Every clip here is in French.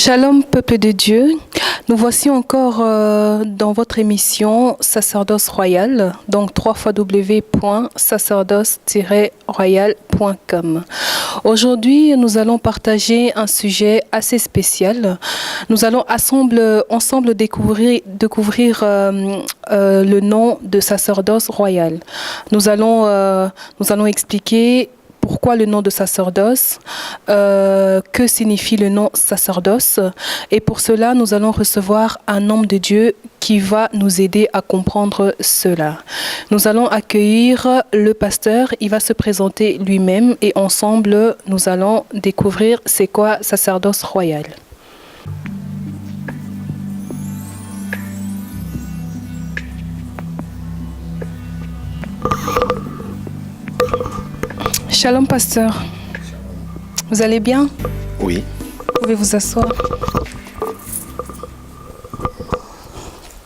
Shalom, peuple de Dieu. Nous voici encore dans votre émission Sacerdoce Royal, donc www.sacerdoce-royal.com. Aujourd'hui, nous allons partager un sujet assez spécial. Nous allons ensemble découvrir le nom de sacerdoce royal. Nous allons expliquer pourquoi le nom de sacerdoce, que signifie le nom sacerdoce. Et pour cela, nous allons recevoir un homme de Dieu qui va nous aider à comprendre cela. Nous allons accueillir le pasteur, il va se présenter lui-même et ensemble, nous allons découvrir c'est quoi sacerdoce royal. Shalom, pasteur. Vous allez bien? Oui. Vous pouvez vous asseoir.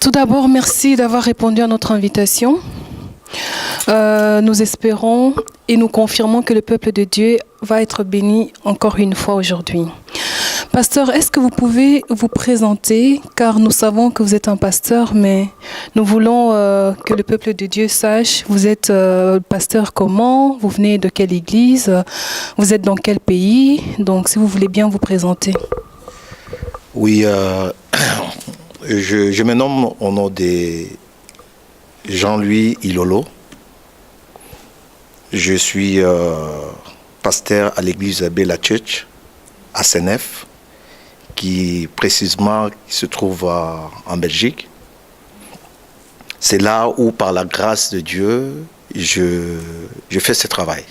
Tout d'abord, merci d'avoir répondu à notre invitation. Nous espérons et nous confirmons que le peuple de Dieu va être béni encore une fois aujourd'hui. Pasteur, est-ce que vous pouvez vous présenter, car nous savons que vous êtes un pasteur, mais nous voulons que le peuple de Dieu sache, vous êtes pasteur comment, vous venez de quelle église, vous êtes dans quel pays, donc si vous voulez bien vous présenter. Oui, je me nomme au nom de Jean-Louis Ilolo. Je suis pasteur à l'église Bella Church à Senef, qui précisément se trouve en Belgique. C'est là où, par la grâce de Dieu, je fais ce travail.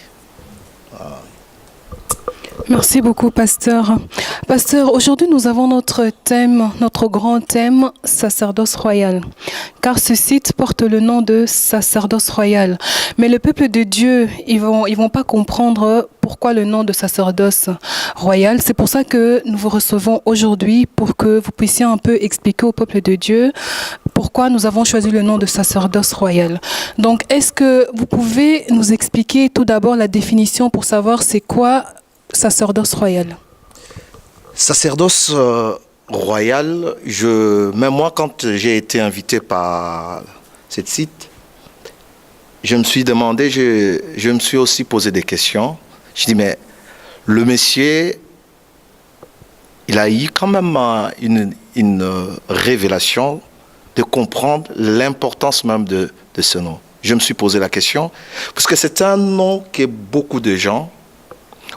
Merci beaucoup, pasteur. Pasteur, aujourd'hui, nous avons notre thème, notre grand thème, sacerdoce royal. Car ce site porte le nom de sacerdoce royal. Mais le peuple de Dieu, ils vont pas comprendre pourquoi le nom de sacerdoce royal. C'est pour ça que nous vous recevons aujourd'hui, pour que vous puissiez un peu expliquer au peuple de Dieu pourquoi nous avons choisi le nom de sacerdoce royal. Donc, est-ce que vous pouvez nous expliquer tout d'abord la définition pour savoir c'est quoi sacerdoce royal? Sacerdoce royal, même moi, quand j'ai été invité par ce site, je me suis demandé, je me suis aussi posé des questions. Je dis, mais le monsieur, il a eu quand même une révélation de comprendre l'importance même de ce nom. Je me suis posé la question, parce que c'est un nom que beaucoup de gens,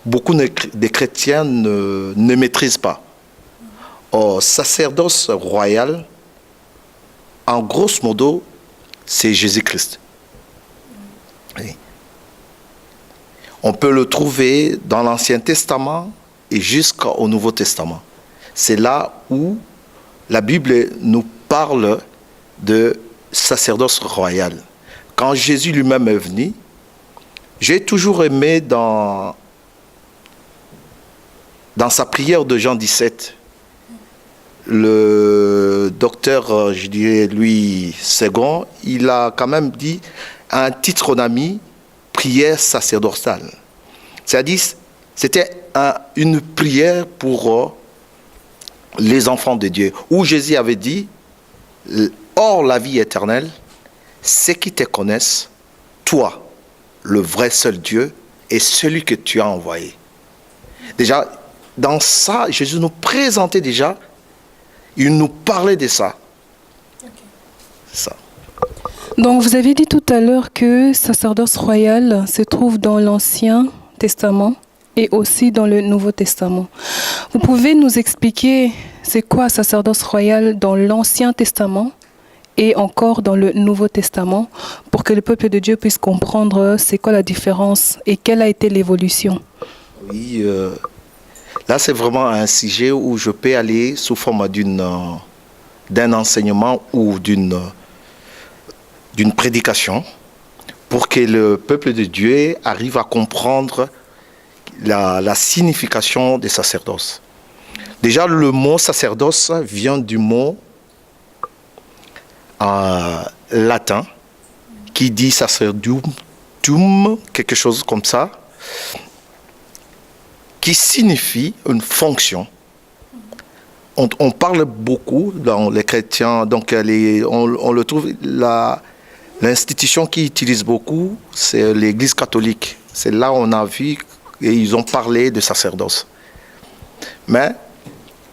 beaucoup de chrétiens ne maîtrisent pas. Or, sacerdoce royal, en grosso modo, c'est Jésus-Christ. Oui. On peut le trouver dans l'Ancien Testament et jusqu'au Nouveau Testament. C'est là où la Bible nous parle de sacerdoce royal. Quand Jésus lui-même est venu, j'ai toujours aimé dans sa prière de Jean 17, le docteur, je dirais Louis II, il a quand même dit un titre on a mis, prière sacerdotale. C'est-à-dire, c'était une prière pour les enfants de Dieu, où Jésus avait dit, or la vie éternelle, c'est qui te connaissent, toi, le vrai seul Dieu, et celui que tu as envoyé. Déjà, dans ça, Jésus nous présentait déjà, il nous parlait de ça. Okay. Ça. Donc, vous avez dit tout à l'heure que sacerdoce royal se trouve dans l'Ancien Testament et aussi dans le Nouveau Testament. Vous pouvez nous expliquer c'est quoi sacerdoce royal dans l'Ancien Testament et encore dans le Nouveau Testament pour que le peuple de Dieu puisse comprendre c'est quoi la différence et quelle a été l'évolution? Oui, là, c'est vraiment un sujet où je peux aller sous forme d'un enseignement ou d'une prédication pour que le peuple de Dieu arrive à comprendre la signification des sacerdoces. Déjà, le mot sacerdoce vient du mot latin qui dit sacerdum, quelque chose comme ça, qui signifie une fonction on parle beaucoup dans les chrétiens, donc on le trouve, l'institution qui utilise beaucoup, c'est l'Église catholique. C'est là où on a vu et ils ont parlé de sacerdoce. Mais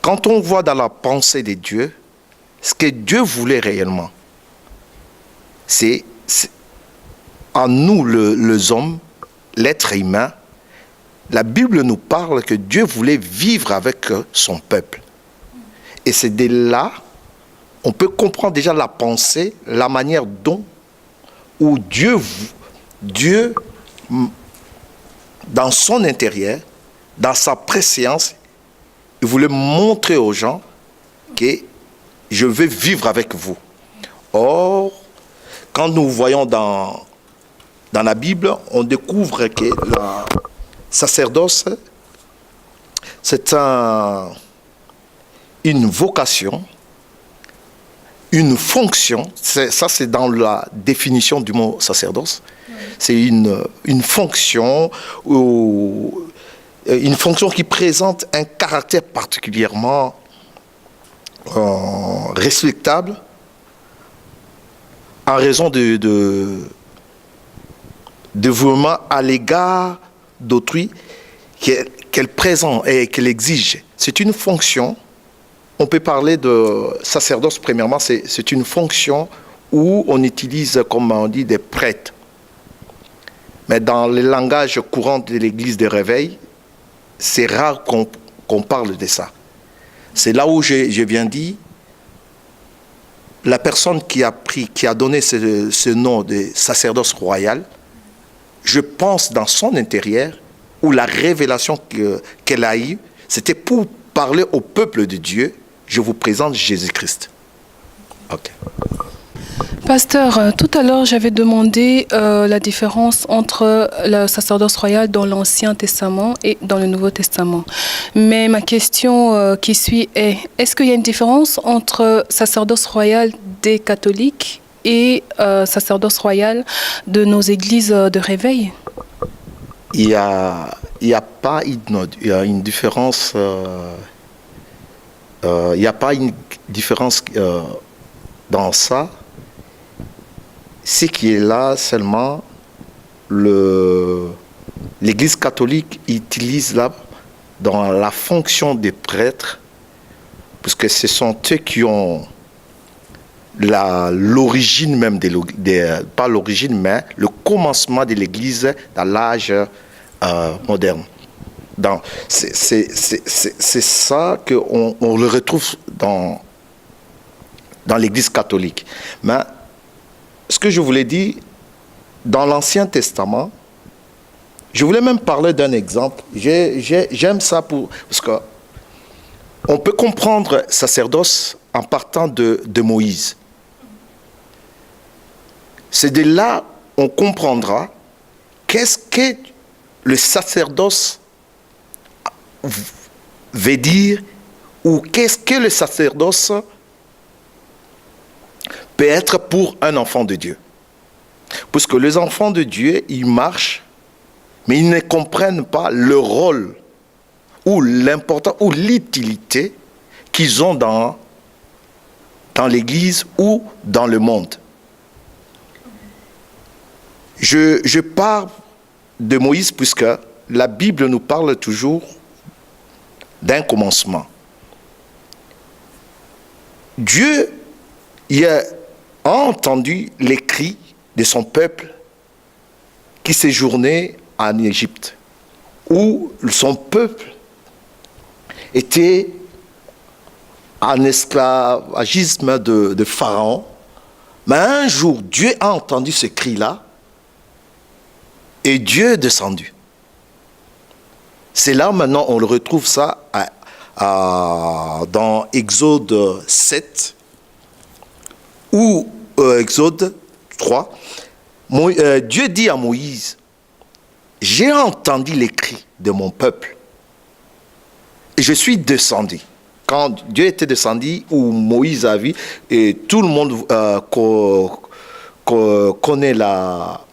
quand on voit dans la pensée de Dieu, ce que Dieu voulait réellement, c'est en nous, les hommes, l'être humain, la Bible nous parle que Dieu voulait vivre avec son peuple. Et c'est de là, on peut comprendre déjà la pensée, la manière dont où Dieu, dans son intérieur, dans sa préscience, il voulait montrer aux gens que je veux vivre avec vous. Or, quand nous voyons dans la Bible, on découvre que la sacerdoce, c'est une vocation, une fonction. Ça, c'est dans la définition du mot sacerdoce. C'est une fonction qui présente un caractère particulièrement respectable en raison de dévouement à l'égard d'autrui qu'elle présente et qu'elle exige. C'est une fonction, on peut parler de sacerdoce premièrement, c'est une fonction où on utilise, comme on dit, des prêtres. Mais dans le langage courant de l'église de réveil, c'est rare qu'on parle de ça. C'est là où je viens dire, la personne qui a donné ce nom de sacerdoce royal, je pense dans son intérieur, où la révélation qu'elle a eue, c'était pour parler au peuple de Dieu, je vous présente Jésus-Christ. Ok. Pasteur, tout à l'heure, j'avais demandé la différence entre le sacerdoce royal dans l'Ancien Testament et dans le Nouveau Testament. Mais ma question qui suit est-ce qu'il y a une différence entre sacerdoce royal des catholiques et sacerdoce royal de nos églises de réveil? Il y a pas une différence. Il n'y a pas une différence dans ça. Ce qui est là seulement, l'Église catholique utilise là dans la fonction des prêtres, puisque ce sont eux qui ont l'origine même pas l'origine, mais le commencement de l'Église dans l'âge moderne. C'est ça qu'on le retrouve dans l'Église catholique. Mais ce que je voulais dire, dans l'Ancien Testament, je voulais même parler d'un exemple. J'aime ça parce qu'on peut comprendre sacerdoce en partant de Moïse. C'est de là on comprendra qu'est-ce que le sacerdoce veut dire ou qu'est-ce que le sacerdoce peut être pour un enfant de Dieu. Parce que les enfants de Dieu, ils marchent, mais ils ne comprennent pas le rôle ou l'importance ou l'utilité qu'ils ont dans l'Église ou dans le monde. Je parle de Moïse puisque la Bible nous parle toujours d'un commencement. Dieu a entendu les cris de son peuple qui séjournait en Égypte, où son peuple était en esclavagisme de Pharaon. Mais un jour, Dieu a entendu ce cri-là et Dieu est descendu. C'est là maintenant on le retrouve ça dans Exode 7 ou Exode 3. Dieu dit à Moïse, j'ai entendu les cris de mon peuple et je suis descendu. Quand Dieu était descendu, où Moïse a vu, et tout le monde connaît la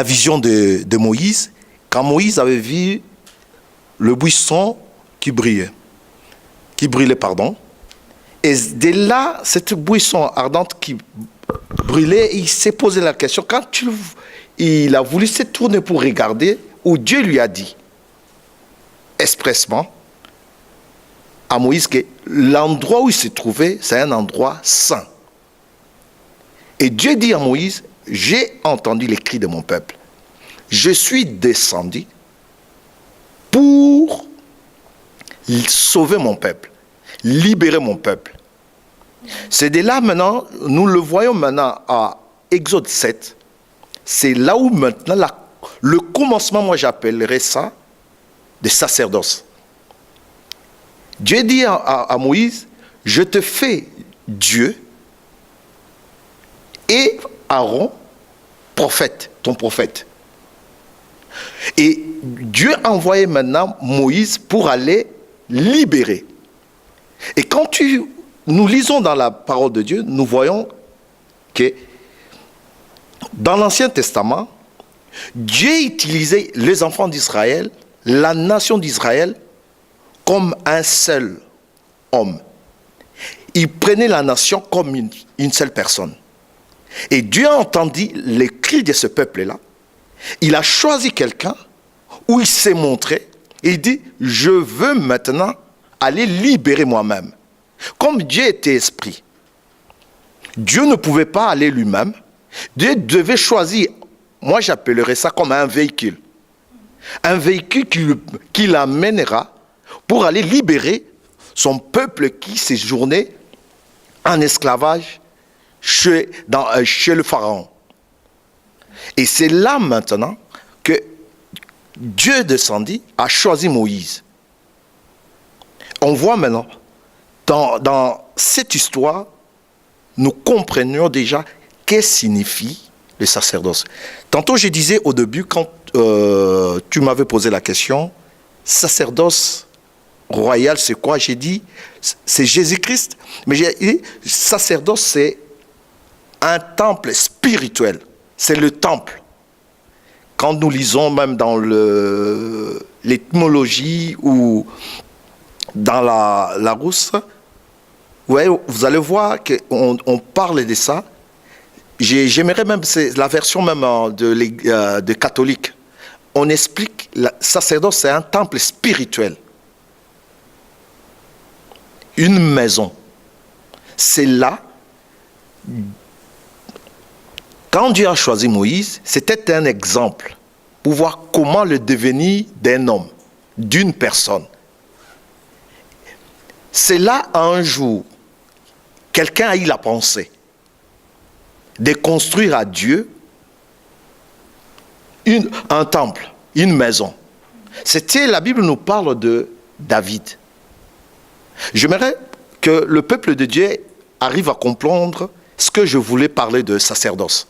vision de Moïse, quand Moïse avait vu le buisson qui brillait, et dès là, cette buisson ardente qui brûlait, il s'est posé la question, quand il a voulu se tourner pour regarder, où Dieu lui a dit, expressement, à Moïse, que l'endroit où il se trouvait, c'est un endroit saint. Et Dieu dit à Moïse, j'ai entendu les cris de mon peuple. Je suis descendu pour sauver mon peuple, libérer mon peuple. C'est de là maintenant, nous le voyons maintenant à Exode 7, c'est là où maintenant le commencement, moi j'appellerais ça, des sacerdoces. Dieu dit à Moïse, je te fais Dieu et Aaron, prophète, ton prophète. Et Dieu a envoyé maintenant Moïse pour aller libérer. Et quand nous lisons dans la parole de Dieu, nous voyons que dans l'Ancien Testament, Dieu utilisait les enfants d'Israël, la nation d'Israël, comme un seul homme. Il prenait la nation comme une seule personne. Et Dieu a entendu les cris de ce peuple-là. Il a choisi quelqu'un où il s'est montré et il dit, je veux maintenant aller libérer moi-même. Comme Dieu était esprit, Dieu ne pouvait pas aller lui-même. Dieu devait choisir, moi j'appellerais ça comme un véhicule. Un véhicule qui l'amènera pour aller libérer son peuple qui séjournait en esclavage chez le pharaon. Et c'est là maintenant que Dieu descendit, a choisi Moïse. On voit maintenant, dans cette histoire, nous comprenons déjà qu'est-ce que signifie le sacerdoce. Tantôt je disais au début, quand tu m'avais posé la question, sacerdoce royal c'est quoi? J'ai dit, c'est Jésus-Christ. Mais j'ai dit, sacerdoce c'est un temple spirituel. C'est le temple. Quand nous lisons même dans l'étymologie ou dans la rousse, ouais, vous allez voir qu'on parle de ça. J'aimerais même, c'est la version même de catholique. On explique, le sacerdoce c'est un temple spirituel. Une maison. C'est là. Quand Dieu a choisi Moïse, c'était un exemple pour voir comment le devenir d'un homme, d'une personne. C'est là, un jour, quelqu'un a eu la pensée de construire à Dieu un temple, une maison. La Bible nous parle de David. J'aimerais que le peuple de Dieu arrive à comprendre ce que je voulais parler de sacerdoce.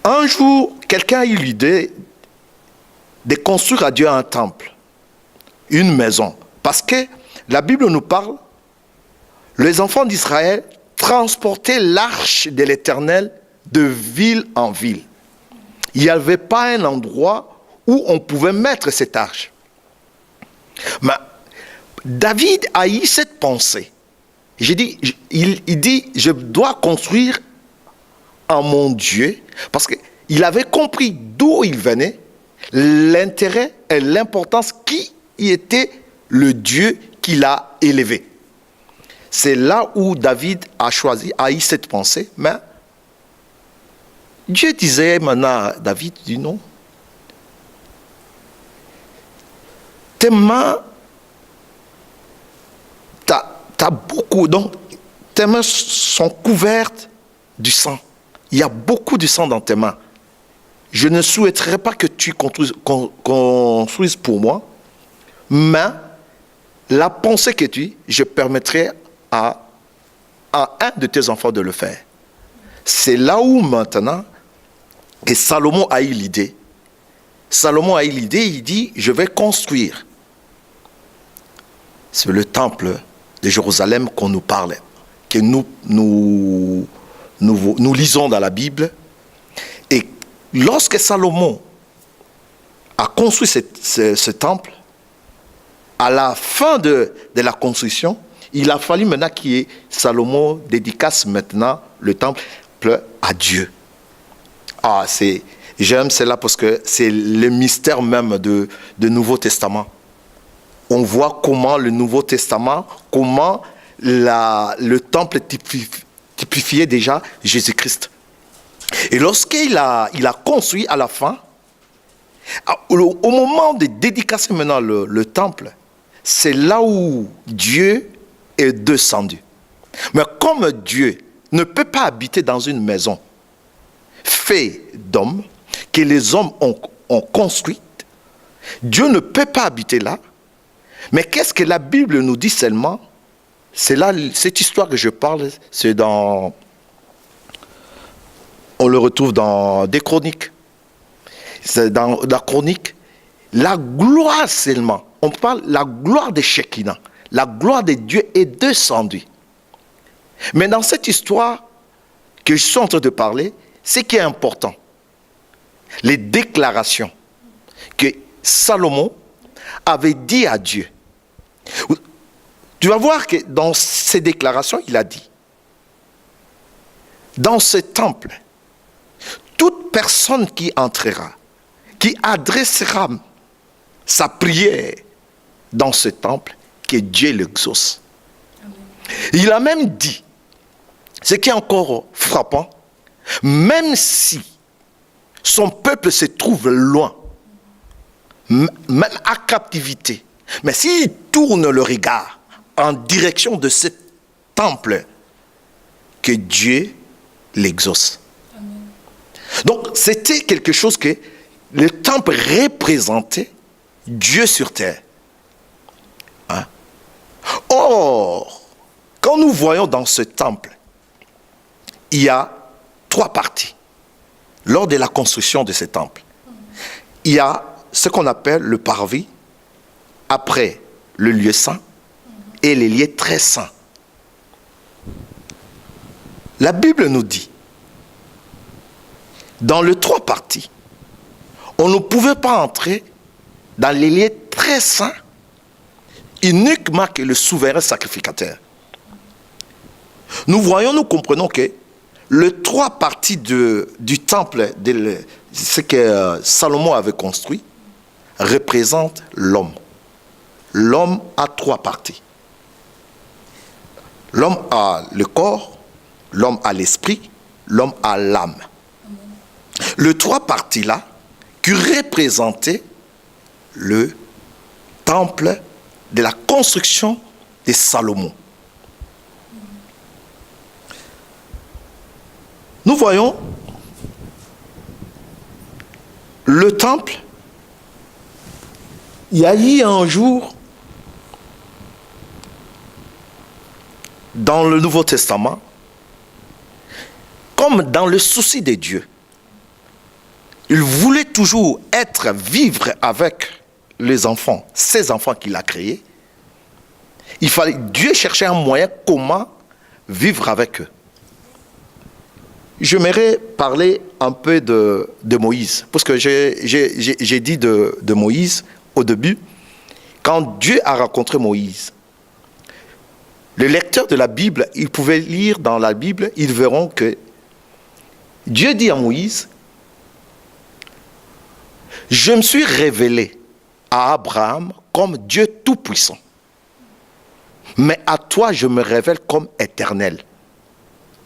Un jour, quelqu'un a eu l'idée de construire à Dieu un temple, une maison. Parce que la Bible nous parle, les enfants d'Israël transportaient l'arche de l'Éternel de ville en ville. Il n'y avait pas un endroit où on pouvait mettre cette arche. Mais David a eu cette pensée. Il dit, je dois construire en mon Dieu, parce qu'il avait compris d'où il venait, l'intérêt et l'importance qui était le Dieu qu'il a élevé. C'est là où David a eu cette pensée, mais Dieu disait maintenant à David, dit non. Tes mains, t'as beaucoup, donc tes mains sont couvertes du sang. Il y a beaucoup de sang dans tes mains. Je ne souhaiterais pas que tu construises pour moi, mais la pensée que tu, je permettrai à un de tes enfants de le faire. C'est là où maintenant que Salomon a eu l'idée. Salomon a eu l'idée, il dit, je vais construire. C'est le temple de Jérusalem qu'on nous parle, que nous lisons dans la Bible. Et lorsque Salomon a construit ce temple, à la fin de la construction, il a fallu maintenant Salomon dédicace maintenant le temple à Dieu. J'aime cela parce que c'est le mystère même du Nouveau Testament. On voit comment le Nouveau Testament, comment le temple typifiait déjà Jésus-Christ. Et lorsqu'il a construit à la fin, au moment de dédicacer maintenant le temple, c'est là où Dieu est descendu. Mais comme Dieu ne peut pas habiter dans une maison faite d'hommes, que les hommes ont construite, Dieu ne peut pas habiter là. Mais qu'est-ce que la Bible nous dit seulement? C'est là, cette histoire que je parle, on le retrouve dans des chroniques. C'est dans la chronique, la gloire seulement. On parle la gloire de Shekinah. La gloire de Dieu est descendue. Mais dans cette histoire que je suis en train de parler, ce qui est important, les déclarations que Salomon avait dit à Dieu. Tu vas voir que dans ces déclarations, il a dit, dans ce temple, toute personne qui entrera, qui adressera sa prière dans ce temple, que Dieu l'exauce. Il a même dit, ce qui est encore frappant, même si son peuple se trouve loin, même à captivité, mais s'il tourne le regard en direction de ce temple, que Dieu l'exauce. Donc c'était quelque chose que le temple représentait Dieu sur terre. Hein? Or, quand nous voyons dans ce temple, il y a 3 parties. Lors de la construction de ce temple, il y a ce qu'on appelle le parvis, après le lieu saint et les lieux très saints. La Bible nous dit, dans les 3 parties, on ne pouvait pas entrer dans les lieux très saints uniquement que le souverain sacrificateur. Nous comprenons que les 3 parties du temple, ce que Salomon avait construit, représentent l'homme. L'homme a 3 parties. L'homme a le corps, l'homme a l'esprit, l'homme a l'âme. Les 3 parties-là qui représentaient le temple de la construction de Salomon. Nous voyons le temple. Il y a eu un jour dans le Nouveau Testament, comme dans le souci de Dieu, il voulait toujours vivre avec les enfants, ces enfants qu'il a créés. Dieu cherchait un moyen comment vivre avec eux. J'aimerais parler un peu de Moïse, parce que j'ai dit de Moïse au début, quand Dieu a rencontré Moïse. Les lecteurs de la Bible, ils pouvaient lire dans la Bible, ils verront que Dieu dit à Moïse, « Je me suis révélé à Abraham comme Dieu tout-puissant, mais à toi je me révèle comme éternel. »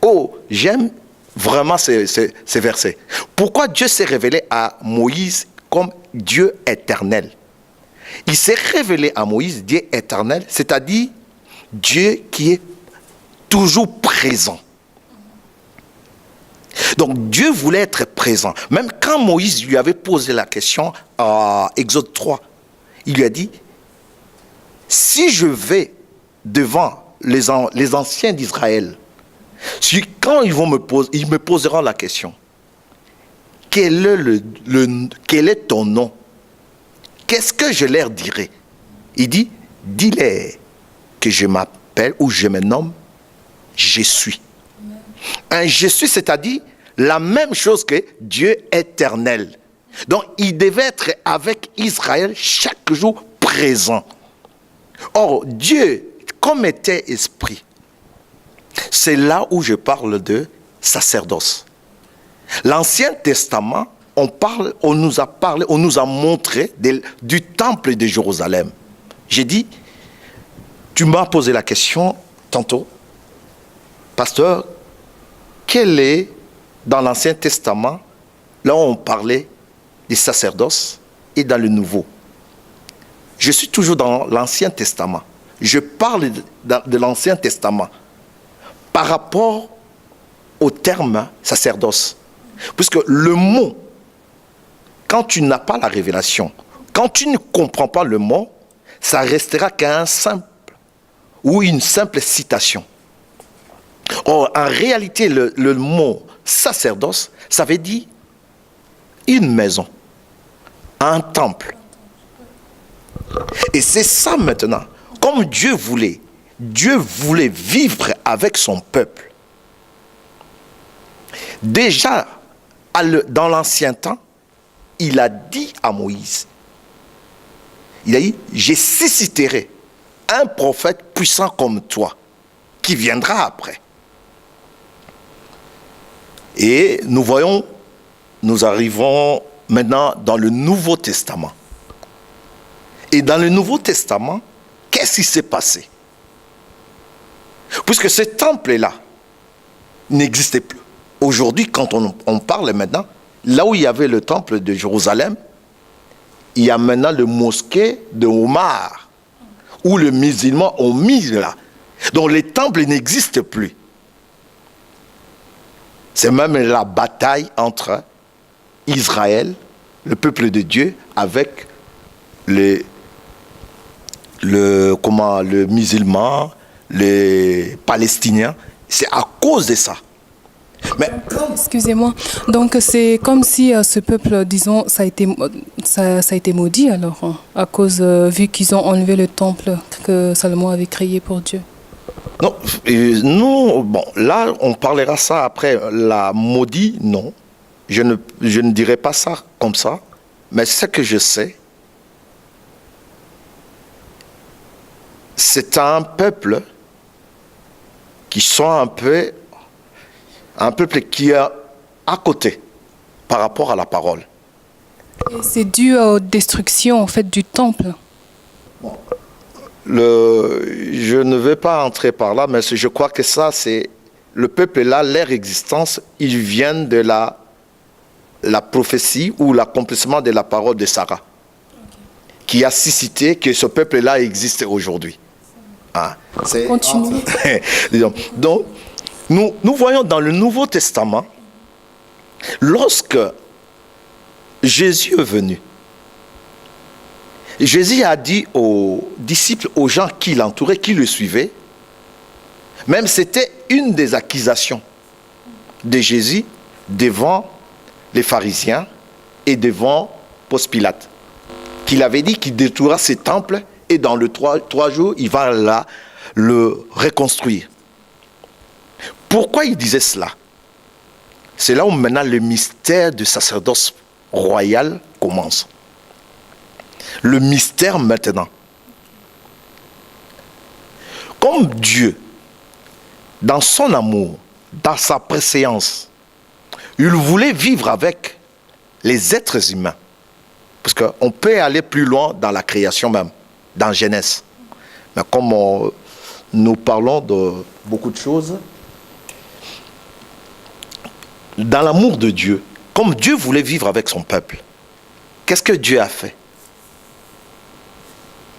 Oh, j'aime vraiment ces versets. Pourquoi Dieu s'est révélé à Moïse comme Dieu éternel? Il s'est révélé à Moïse, Dieu éternel, c'est-à-dire Dieu qui est toujours présent. Donc Dieu voulait être présent. Même quand Moïse lui avait posé la question à Exode 3, il lui a dit, si je vais devant les anciens d'Israël, quand ils me poseront la question, quel est ton nom? Qu'est-ce que je leur dirai? Il dit, dis-leur que je m'appelle ou je me nomme, je suis. Un je suis, c'est-à-dire la même chose que Dieu éternel. Donc, il devait être avec Israël chaque jour présent. Or, Dieu, comme était esprit, c'est là où je parle de sacerdoce. L'Ancien Testament, on nous a montré du temple de Jérusalem. J'ai dit, tu m'as posé la question tantôt, pasteur, quel est dans l'Ancien Testament, là où on parlait des sacerdoces, et dans le Nouveau? Je suis toujours dans l'Ancien Testament. Je parle de l'Ancien Testament par rapport au terme sacerdoce. Puisque le mot, quand tu n'as pas la révélation, quand tu ne comprends pas le mot, ça restera qu'un simple ou une simple citation. Or, en réalité, le mot sacerdoce, ça veut dire une maison, un temple. Et c'est ça maintenant. Comme Dieu voulait vivre avec son peuple. Déjà, dans l'ancien temps, il a dit à Moïse, il a dit, je susciterai un prophète puissant comme toi, qui viendra après. Et nous arrivons maintenant dans le Nouveau Testament. Et dans le Nouveau Testament, qu'est-ce qui s'est passé? Puisque ce temple-là n'existait plus. Aujourd'hui, quand on parle maintenant, là où il y avait le temple de Jérusalem, il y a maintenant le mosquée de Omar, où les musulmans ont mis là. Donc les temples n'existent plus. C'est même la bataille entre Israël, le peuple de Dieu, avec le musulman, les Palestiniens. C'est à cause de ça. Mais, excusez-moi. Donc c'est comme si ce peuple, disons, ça a été maudit alors, à cause, vu qu'ils ont enlevé le temple que Salomon avait créé pour Dieu. Non, nous, bon, là, on parlera ça après. La maudit, non. Je ne dirais pas ça comme ça. Mais ce que je sais, c'est un peuple qui sont un peuple qui est à côté par rapport à la parole. Et c'est dû aux destructions en fait du temple. Bon. Je ne vais pas entrer par là, mais je crois que ça, c'est le peuple là, leur existence, ils viennent de la prophétie ou l'accomplissement de la parole de Sarah, qui a suscité que ce peuple là existe aujourd'hui. Ah, continue. Donc, nous voyons dans le Nouveau Testament, lorsque Jésus est venu, Jésus a dit aux disciples, aux gens qui l'entouraient, qui le suivaient, même c'était une des accusations de Jésus devant les pharisiens et devant Ponce Pilate, qu'il avait dit qu'il détruira ce temple et dans les trois jours, il va là le reconstruire. Pourquoi il disait cela? C'est là où maintenant le mystère du sacerdoce royal commence. Le mystère maintenant. Comme Dieu, dans son amour, dans sa préséance, il voulait vivre avec les êtres humains. Parce qu'on peut aller plus loin dans la création même, dans Genèse. Mais comme nous parlons de beaucoup de choses, dans l'amour de Dieu, comme Dieu voulait vivre avec son peuple, qu'est-ce que Dieu a fait?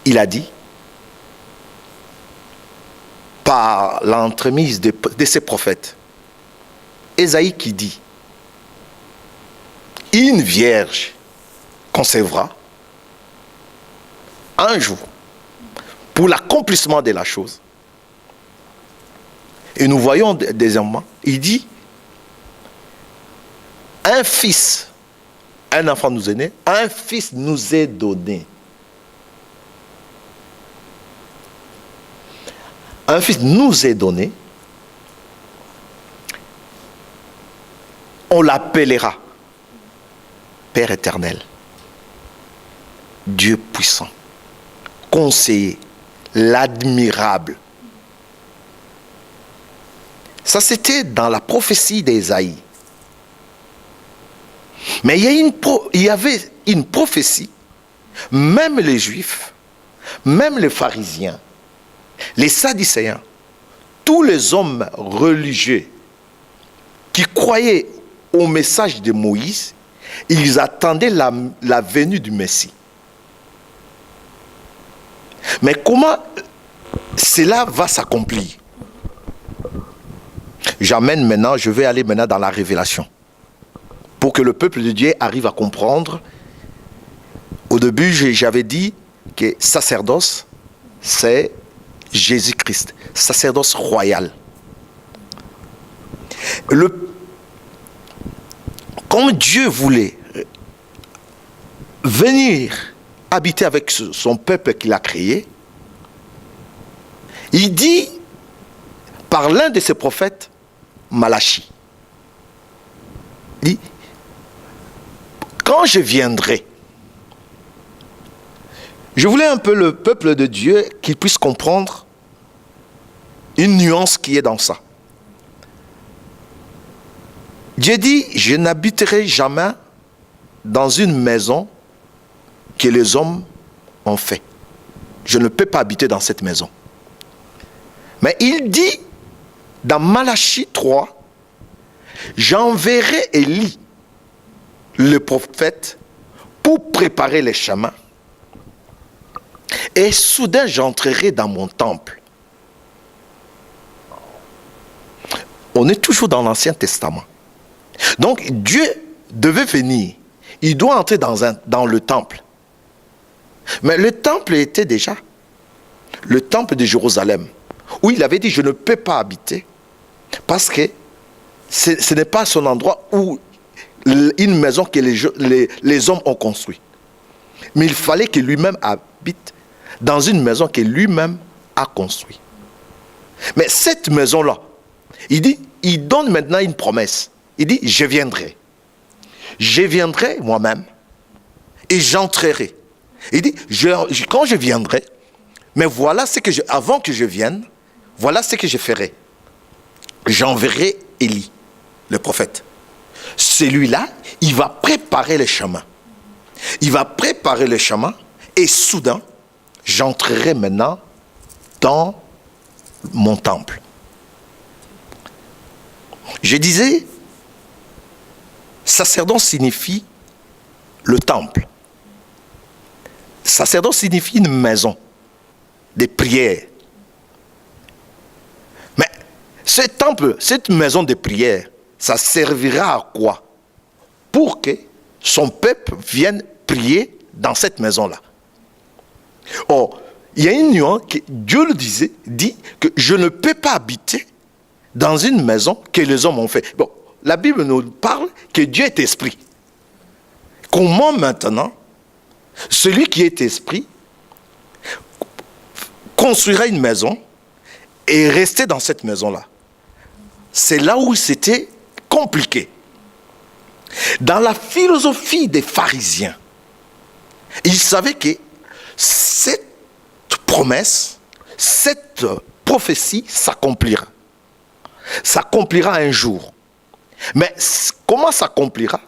Il a dit, par l'entremise de ses prophètes, Ésaïe qui dit, une vierge concevra un jour pour l'accomplissement de la chose. Et nous voyons désormais, il dit, un fils, un enfant nous est né, un fils nous est donné. Un fils nous est donné. On l'appellera Père éternel, Dieu puissant, conseiller, l'admirable. Ça, c'était dans la prophétie d'Ésaïe. Mais il y avait une prophétie, même les Juifs, même les pharisiens, les sadducéens, tous les hommes religieux qui croyaient au message de Moïse, ils attendaient la venue du Messie. Mais comment cela va s'accomplir? Je vais aller maintenant dans la révélation. Pour que le peuple de Dieu arrive à comprendre. Au début, j'avais dit que sacerdoce, c'est Jésus-Christ. Sacerdoce royal. Comme Dieu voulait venir habiter avec son peuple qu'il a créé, il dit par l'un de ses prophètes, Malachi, il dit, quand je viendrai, je voulais un peu le peuple de Dieu qu'il puisse comprendre une nuance qui est dans ça. Dieu dit, je n'habiterai jamais dans une maison que les hommes ont fait. Je ne peux pas habiter dans cette maison. Mais il dit, dans Malachi 3, j'enverrai Élie, le prophète, pour préparer les chemins. Et soudain, j'entrerai dans mon temple. On est toujours dans l'Ancien Testament. Donc, Dieu devait venir. Il doit entrer dans le temple. Mais le temple était déjà le temple de Jérusalem, où il avait dit, je ne peux pas habiter, parce que ce n'est pas son endroit où une maison que les hommes ont construite. Mais il fallait que lui-même habite dans une maison que lui-même a construite. Mais cette maison-là, il donne maintenant une promesse. Il dit, je viendrai. Je viendrai moi-même et j'entrerai. Il dit, quand je viendrai, mais voilà ce que avant que je vienne, voilà ce que je ferai. J'enverrai Élie, le prophète. Celui-là, il va préparer le chemin. Il va préparer le chemin et soudain, j'entrerai maintenant dans mon temple. Je disais, sacerdoce signifie le temple. Sacerdoce signifie une maison, des prières. Mais ce temple, cette maison de prière, ça servira à quoi? Pour que son peuple vienne prier dans cette maison-là. Or, il y a une nuance que Dieu le dit que je ne peux pas habiter dans une maison que les hommes ont fait. Bon, la Bible nous parle que Dieu est esprit. Comment maintenant, celui qui est esprit construira une maison et rester dans cette maison-là? C'est là où c'était compliqué. Dans la philosophie des pharisiens, ils savaient que cette promesse, cette prophétie s'accomplira. S'accomplira un jour. Mais comment s'accomplira?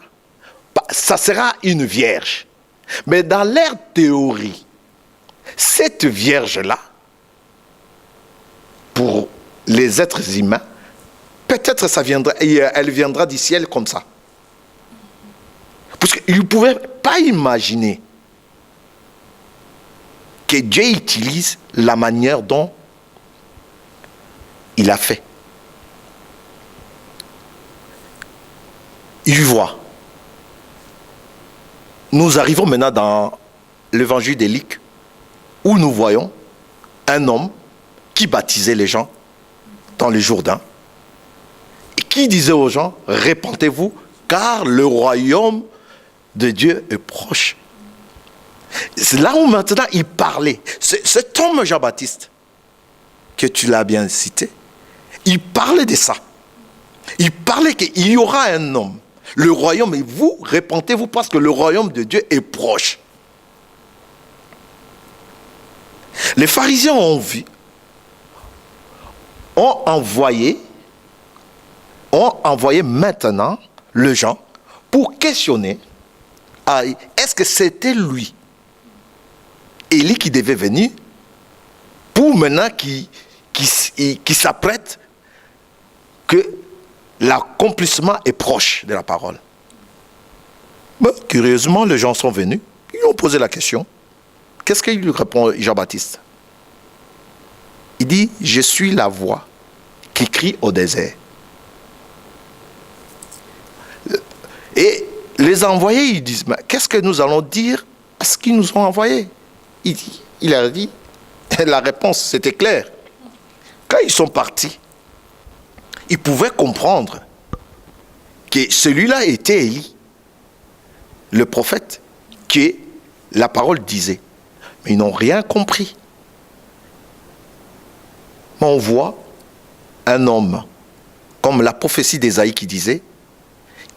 Ça sera une vierge. Mais dans leur théorie, cette vierge-là, pour les êtres humains, peut-être elle viendra du ciel comme ça. Parce qu'ils ne pouvaient pas imaginer que Dieu utilise la manière dont il a fait. Il voit. Nous arrivons maintenant dans l'évangile de Luc, où nous voyons un homme qui baptisait les gens dans le Jourdain et qui disait aux gens, répentez-vous, car le royaume de Dieu est proche. C'est là où maintenant il parlait. Cet homme Jean-Baptiste, que tu l'as bien cité, il parlait de ça. Il parlait qu'il y aura un homme Le royaume, et vous, répentez-vous parce que le royaume de Dieu est proche. Les pharisiens ont envoyé maintenant le gens pour questionner, est-ce que c'était lui, Élie, qui devait venir, pour maintenant qui s'apprête, que l'accomplissement est proche de la parole. Mais, curieusement, les gens sont venus, ils ont posé la question. Qu'est-ce qu'il lui répond, Jean-Baptiste? Il dit, je suis la voix qui crie au désert. Et les envoyés, ils disent, mais qu'est-ce que nous allons dire à ce qu'ils nous ont envoyés? Il a dit, la réponse, c'était clair. Quand ils sont partis, ils pouvaient comprendre que celui-là était Élie, le prophète, que la parole disait. Mais ils n'ont rien compris. Mais on voit un homme, comme la prophétie d'Ésaïe qui disait,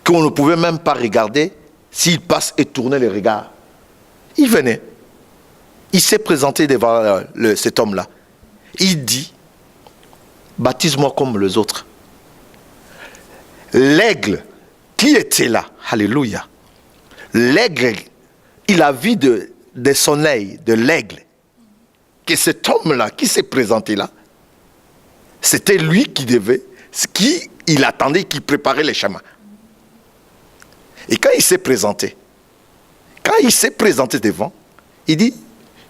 qu'on ne pouvait même pas regarder s'il passe et tournait le regard. Il venait. Il s'est présenté devant cet homme-là. Il dit, baptise-moi comme les autres. L'aigle qui était là, alléluia, l'aigle, il a vu de son œil, de l'aigle, que cet homme-là qui s'est présenté là, c'était lui qui il attendait, qui préparait les chemins. Et quand il s'est présenté devant, il dit,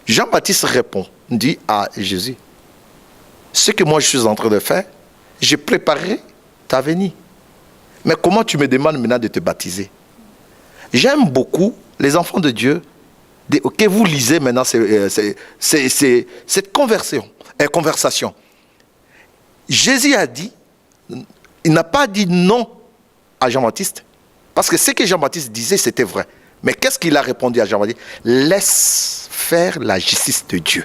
Jean-Baptiste répond, dit à Jésus, ce que moi je suis en train de faire, j'ai préparé ta venue. Mais comment tu me demandes maintenant de te baptiser? J'aime beaucoup les enfants de Dieu, que vous lisez maintenant cette conversation. Jésus a dit, il n'a pas dit non à Jean-Baptiste, parce que ce que Jean-Baptiste disait, c'était vrai. Mais qu'est-ce qu'il a répondu à Jean-Baptiste? Laisse faire la justice de Dieu.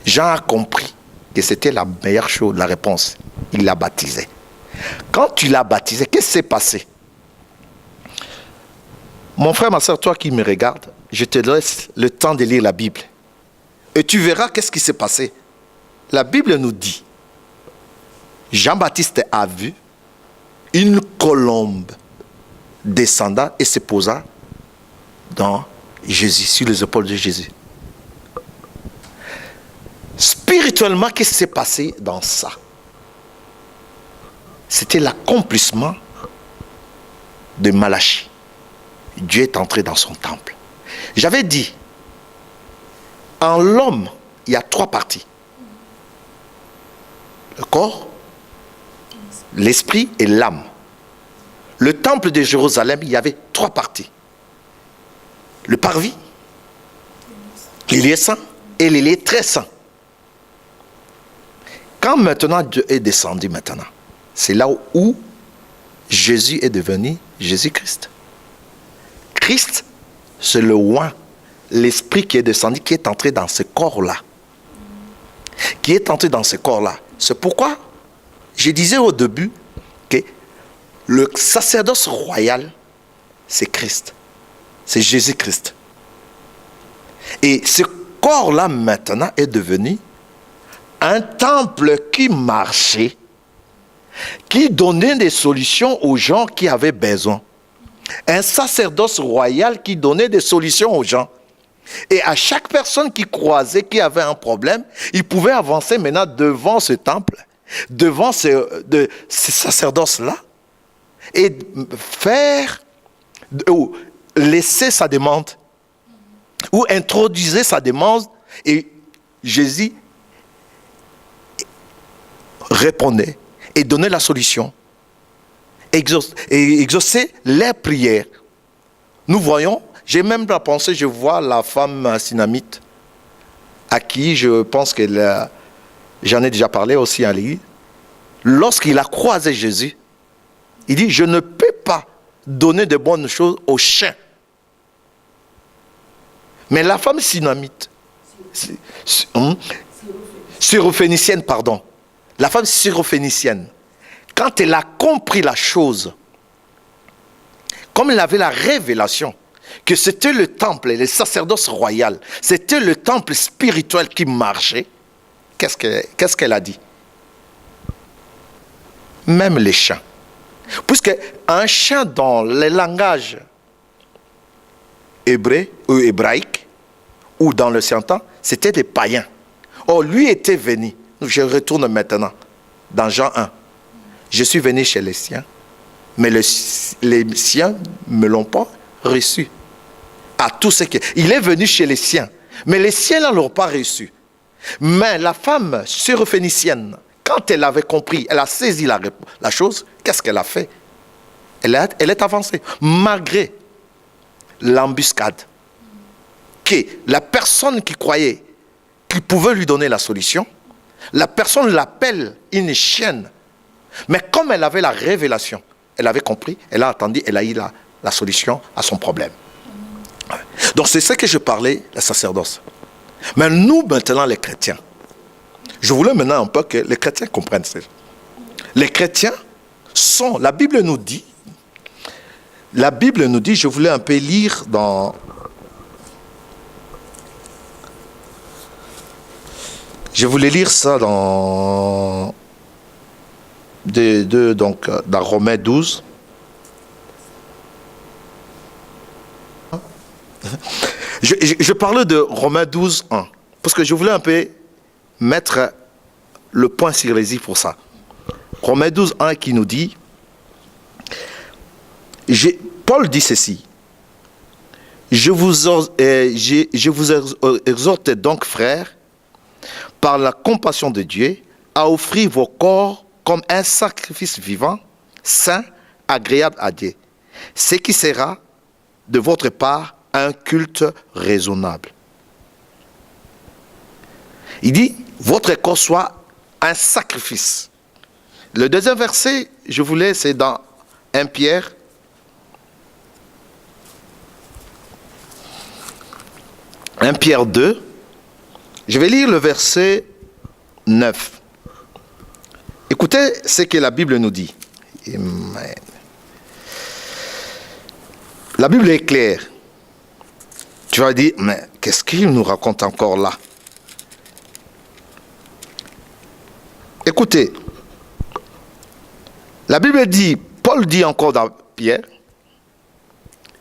Jean a compris que c'était la meilleure chose, la réponse. Il l'a baptisé. Quand tu l'as baptisé, qu'est-ce qui s'est passé? Mon frère, ma soeur, toi qui me regardes, je te laisse le temps de lire la Bible. Et tu verras qu'est-ce qui s'est passé. La Bible nous dit, Jean-Baptiste a vu une colombe descendant et se posa dans Jésus, sur les épaules de Jésus. Spirituellement, qu'est-ce qui s'est passé dans ça? C'était l'accomplissement de Malachie. Dieu est entré dans son temple. J'avais dit, en l'homme, il y a 3 parties. Le corps, l'esprit et l'âme. Le temple de Jérusalem, il y avait 3 parties. Le parvis, les lieux saints et les lieux très saints. Quand maintenant Dieu est descendu maintenant, c'est là où Jésus est devenu Jésus-Christ. Christ, c'est le oint, l'esprit qui est descendu, qui est entré dans ce corps-là. Qui est entré dans ce corps-là. C'est pourquoi je disais au début que le sacerdoce royal, c'est Christ. C'est Jésus-Christ. Et ce corps-là maintenant est devenu un temple qui marchait, qui donnait des solutions aux gens qui avaient besoin. Un sacerdoce royal qui donnait des solutions aux gens. Et à chaque personne qui croisait, qui avait un problème, il pouvait avancer maintenant devant ce temple, devant ce sacerdoce-là, et faire, ou laisser sa demande, ou introduire sa demande, et Jésus répondait et donnait la solution. Exaucer les prières. Nous voyons, j'ai même la pensée, je vois la femme Sinamite, à qui je pense que j'en ai déjà parlé aussi à l'église. Lorsqu'il a croisé Jésus, il dit, je ne peux pas donner de bonnes choses aux chiens. Mais la femme Sinamite, syrophénicienne, pardon, la femme syrophénicienne, quand elle a compris la chose, comme il avait la révélation que c'était le temple et le sacerdoce royal, c'était le temple spirituel qui marchait, qu'est-ce qu'elle a dit? Même les chants. Puisque un chant dans le langage hébreu ou hébraïque, ou dans le temps, c'était des païens. Or, lui était venu. Je retourne maintenant dans Jean 1. Je suis venu chez les siens, mais les siens ne me l'ont pas reçu. À tout ce qui... Il est venu chez les siens, mais les siens ne l'ont pas reçu. Mais la femme syrophénicienne, quand elle avait compris, elle a saisi la chose, qu'est-ce qu'elle a fait? Elle est avancée, malgré l'embuscade. Que la personne qui croyait qu'il pouvait lui donner la solution, la personne l'appelle une chienne. Mais comme elle avait la révélation, elle avait compris, elle a attendu, elle a eu la solution à son problème. Donc c'est ça que je parlais, la sacerdoce. Mais nous, maintenant, les chrétiens, je voulais maintenant un peu que les chrétiens comprennent ça. Les chrétiens sont, la Bible nous dit, je voulais un peu lire dans... Je voulais lire ça dans... donc, dans Romains 12. Je parlais de Romains 12, 1, parce que je voulais un peu mettre le point sur les i pour ça. Romains 12, 1 qui nous dit, Paul dit ceci, je vous exhorte donc, frères, par la compassion de Dieu, à offrir vos corps comme un sacrifice vivant, saint, agréable à Dieu, ce qui sera de votre part un culte raisonnable. Il dit, votre corps soit un sacrifice. Le deuxième verset, je voulais, c'est dans 1 Pierre. « 1 Pierre 2 ». Je vais lire le verset 9. Écoutez ce que la Bible nous dit. Amen. La Bible est claire. Tu vas dire, mais qu'est-ce qu'il nous raconte encore là? Écoutez, la Bible dit, Paul dit encore dans Pierre,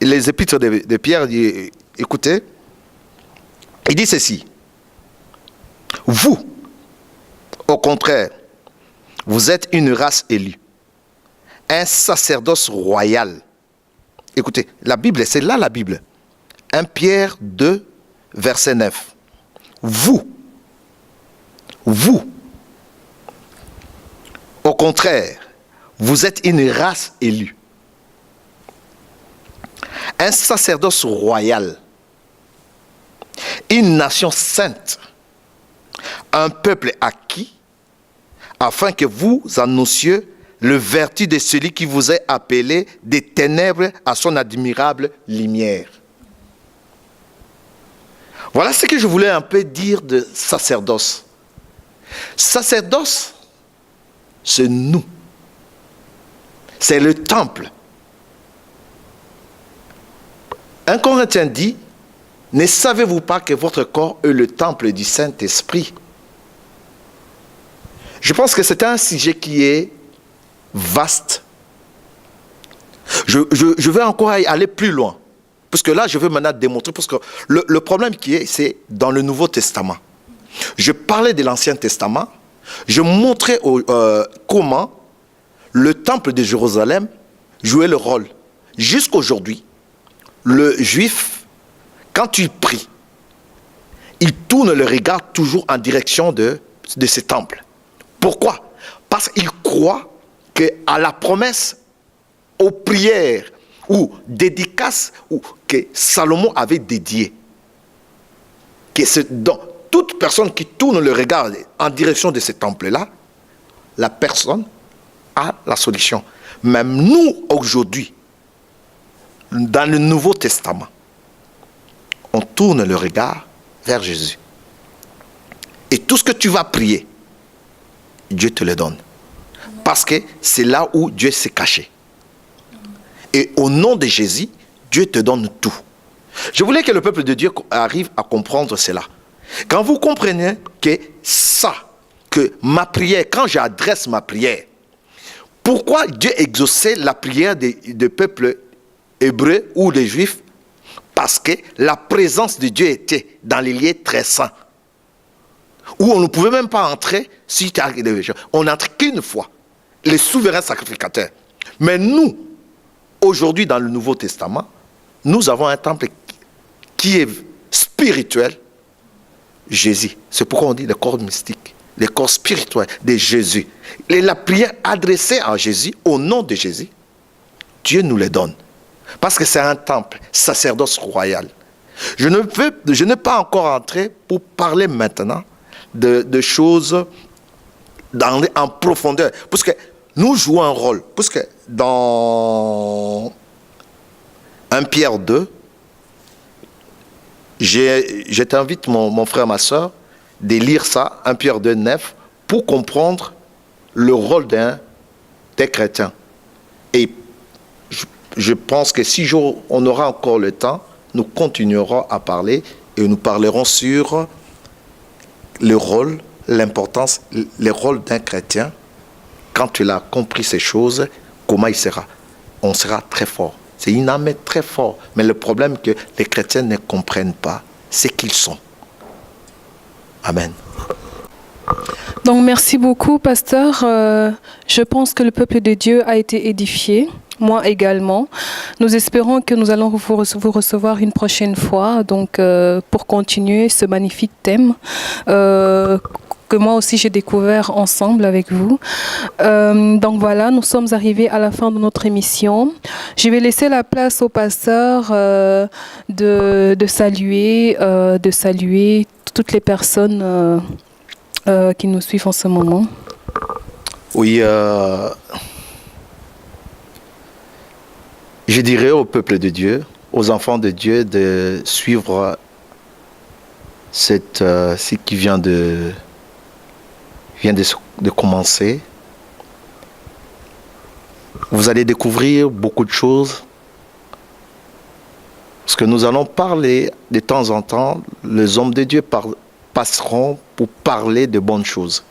les épîtres de Pierre, dit, écoutez, il dit ceci, vous, au contraire, vous êtes une race élue, un sacerdoce royal. Écoutez, la Bible, c'est là la Bible. 1 Pierre 2, verset 9. Vous, au contraire, vous êtes une race élue, un sacerdoce royal, une nation sainte, un peuple acquis, afin que vous annonciez le vertu de celui qui vous est appelé des ténèbres à son admirable lumière. Voilà ce que je voulais un peu dire de sacerdoce. Sacerdoce, c'est nous. C'est le temple. 1 Corinthiens dit, ne savez-vous pas que votre corps est le temple du Saint-Esprit? Je pense que c'est un sujet qui est vaste. Je vais encore aller plus loin. Parce que là, je veux maintenant démontrer, parce que le problème qui est, c'est dans le Nouveau Testament. Je parlais de l'Ancien Testament, je montrais comment le temple de Jérusalem jouait le rôle. Jusqu'aujourd'hui, le juif, quand il prie, il tourne le regard toujours en direction de ce temple. Pourquoi? Parce qu'il croit qu'à la promesse, aux prières ou dédicaces que Salomon avait dédiées, que dans toute personne qui tourne le regard en direction de ce temple-là, la personne a la solution. Même nous, aujourd'hui, dans le Nouveau Testament, on tourne le regard vers Jésus. Et tout ce que tu vas prier, Dieu te le donne. Parce que c'est là où Dieu s'est caché. Et au nom de Jésus, Dieu te donne tout. Je voulais que le peuple de Dieu arrive à comprendre cela. Quand vous comprenez que ça, que ma prière, quand j'adresse ma prière, pourquoi Dieu exauçait la prière des peuples hébreux ou des juifs? Parce que la présence de Dieu était dans les lieux très saints, où on ne pouvait même pas entrer si tu as des gens. On n'entre qu'une fois, les souverains sacrificateurs. Mais nous, aujourd'hui dans le Nouveau Testament, nous avons un temple qui est spirituel, Jésus. C'est pourquoi on dit le corps mystique, le corps spirituel de Jésus. Et la prière adressée à Jésus, au nom de Jésus, Dieu nous le donne. Parce que c'est un temple, sacerdoce royal. Je n'ai pas encore entré pour parler maintenant de choses en profondeur. Parce que nous jouons un rôle. Parce que dans 1 Pierre 2, je t'invite, mon frère, ma soeur, de lire ça, 1 Pierre 2, 9, pour comprendre le rôle d'un chrétien. Et je pense que si on aura encore le temps, nous continuerons à parler et nous parlerons sur le rôle, l'importance, le rôle d'un chrétien. Quand tu l'as compris ces choses, comment il sera? On sera très fort. C'est une âme très forte. Mais le problème que les chrétiens ne comprennent pas, c'est qu'ils sont. Amen. Donc merci beaucoup, pasteur. Je pense que le peuple de Dieu a été édifié. Moi également. Nous espérons que nous allons vous recevoir une prochaine fois, donc pour continuer ce magnifique thème que moi aussi j'ai découvert ensemble avec vous. Donc voilà, nous sommes arrivés à la fin de notre émission. Je vais laisser la place au pasteur de saluer toutes les personnes qui nous suivent en ce moment. Oui, je dirais au peuple de Dieu, aux enfants de Dieu, de suivre ce qui vient de commencer. Vous allez découvrir beaucoup de choses. Parce que nous allons parler de temps en temps, les hommes de Dieu passeront pour parler de bonnes choses.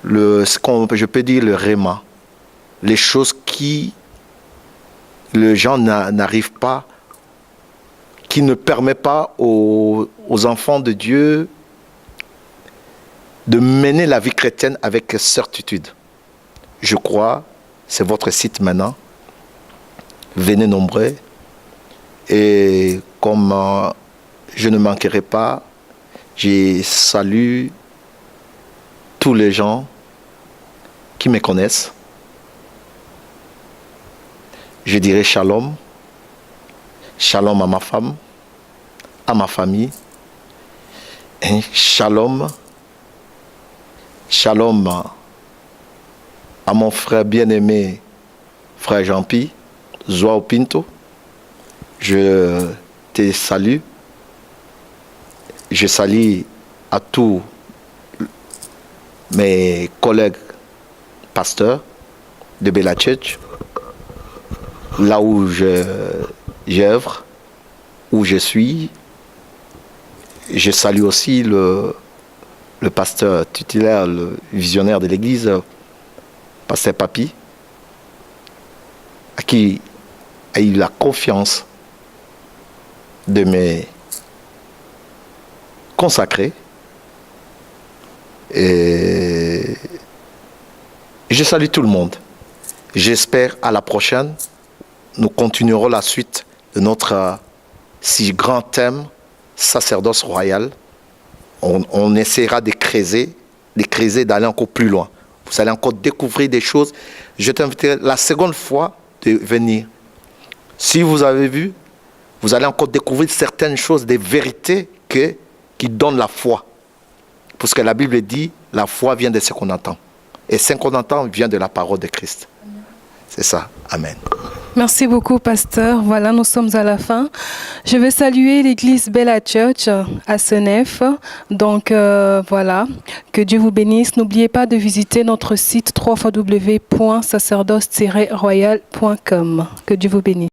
Je peux dire le réma, les choses qui les gens n'arrivent pas, qui ne permet pas aux enfants de Dieu de mener la vie chrétienne avec certitude. Je crois, c'est votre site maintenant. Venez nombreux. Et comme je ne manquerai pas, je salue tous les gens qui me connaissent. Je dirais shalom. Shalom à ma femme, à ma famille. Et shalom. Shalom à mon frère bien-aimé, frère Jean-Pi, Joao Pinto. Je te salue. Je salue à tous mes collègues pasteurs de Bella Church, là où j'œuvre, où je suis. Je salue aussi le pasteur tutélaire, le visionnaire de l'église, pasteur Papi, à qui a eu la confiance de me consacrer. Et je salue tout le monde. J'espère à la prochaine. Nous continuerons la suite de notre si grand thème, sacerdoce royal. On essaiera de creuser, d'aller encore plus loin. Vous allez encore découvrir des choses. Je t'inviterai la seconde fois de venir. Si vous avez vu, vous allez encore découvrir certaines choses, des vérités qui donnent la foi. Parce que la Bible dit, la foi vient de ce qu'on entend. Et ce qu'on entend vient de la parole de Christ. C'est ça. Amen. Merci beaucoup, pasteur. Voilà, nous sommes à la fin. Je vais saluer l'église Bella Church à Senef. Donc, voilà, que Dieu vous bénisse. N'oubliez pas de visiter notre site www.sacerdoce-royal.com. Que Dieu vous bénisse.